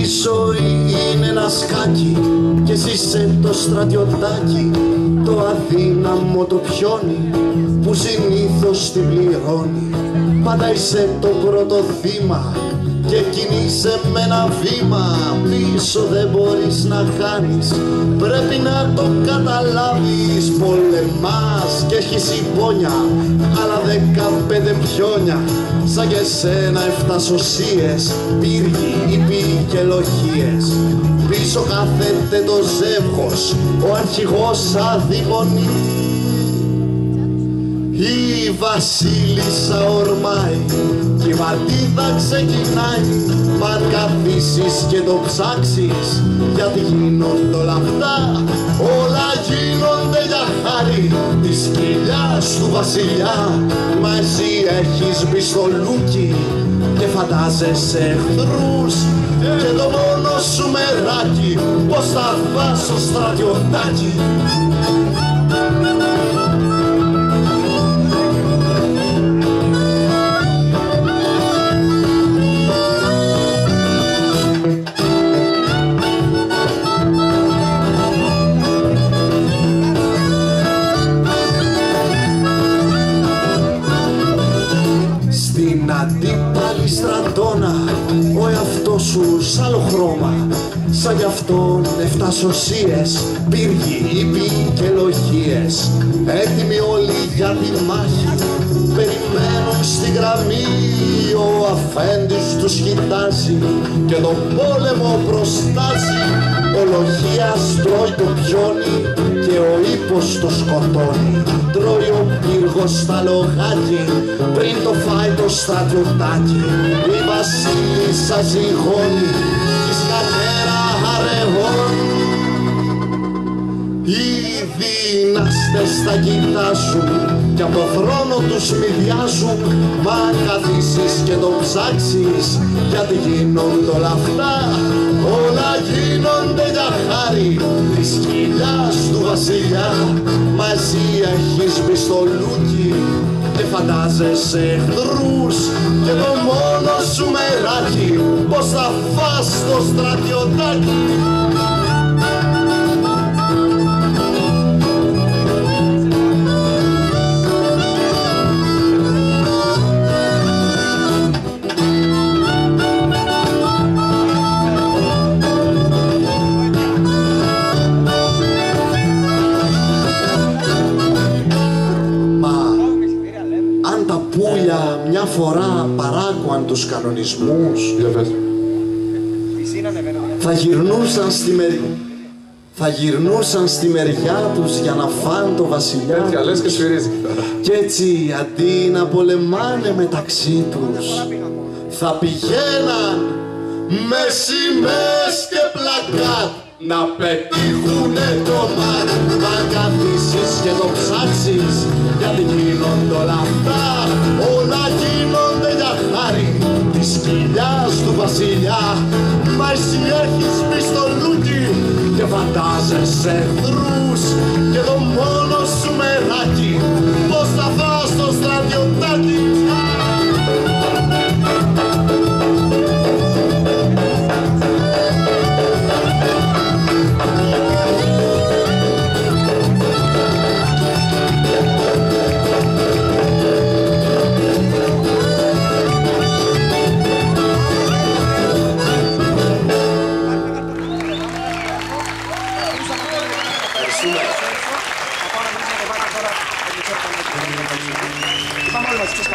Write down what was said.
Η ζωή είναι ένα σκάκι και εσύ είσαι το στρατιωτάκι, το αδύναμο το πιόνι που συνήθως την πληρώνει. Πάντα είσαι το πρώτο θύμα και κινείσαι με ένα βήμα. Πίσω δεν μπορείς να κάνεις, πρέπει να το καταλάβεις. Πολεμάς και έχεις υπόνια, άλλα 15 πιόνια. Σαν και σένα 7 σωσίες, πύργοι, ήπιοι και λοχίες. Πίσω κάθεται το ζεύγος, ο αρχηγός αδειμονεί. Η βασίλισσα ορμάει και η βαρτίδα ξεκινάει. Μ' αν καθίσεις και το ψάξεις, γιατί γίνονται όλα αυτά, όλα γίνονται για χάρη της κοιλιάς του βασιλιά. Μα εσύ έχεις μπει στο λούκι και φαντάζεσαι εχθρούς, και το μόνο σου μεράκι πως θα πας στο στρατιωτάκι. Αντίπαλη στρατώνα, ο εαυτός σου σ' άλλο χρώμα. Σαν κι αυτόν 7 σωσίες, πύργοι, ήπιοι και λοχίες. Έτοιμοι όλοι για τη μάχη, περιμένουν στη γραμμή. Ο αφέντης τους κοιτάζει και τον πόλεμο προστάζει. Ο λοχίας τρώει το πιόνι και ο ύπος το σκοτώνει. Τρώει ο πύργος στα λογάκι πριν το φάει το στρατιωτάκι. Η βασίλισσα ζυγώνει, η σκατέρα αραιώνει. Οι δυνάστες θα κοιτάσουν κι απ' το θρόνο τους μηδιάζουν. Μα αν καθίσεις και το ψάξεις, γιατί γίνονται όλα αυτά, όλα γίνονται για χάρη της κοιλιάς του βασιλιά. Μα εσύ έχεις μπει στο λούκι και φαντάζεσαι εχθρούς, και το μόνο σου μεράκι πως θα φας το στρατιωτάκι. Μια φορά παράκουαν τους κανονισμούς, θα γυρνούσαν στη μεριά τους για να φάν το βασιλιά. Κι έτσι αντί να πολεμάνε μεταξύ τους, θα πηγαίναν με σημαίες και πλακάτ να πετύχουνε το μάτ. Αν καθίσεις και το ψάξεις, γιατί γίνονται όλα αυτά, όλα γίνονται για χάρη της κοιλιάς του βασιλιά. Μα εσύ έχεις μπει στο λούκι και φαντάζεσαι εχθρούς, και το μόνο σου μεράκι πως θα φας το στρατιωτάκι. Vamos a los chicos,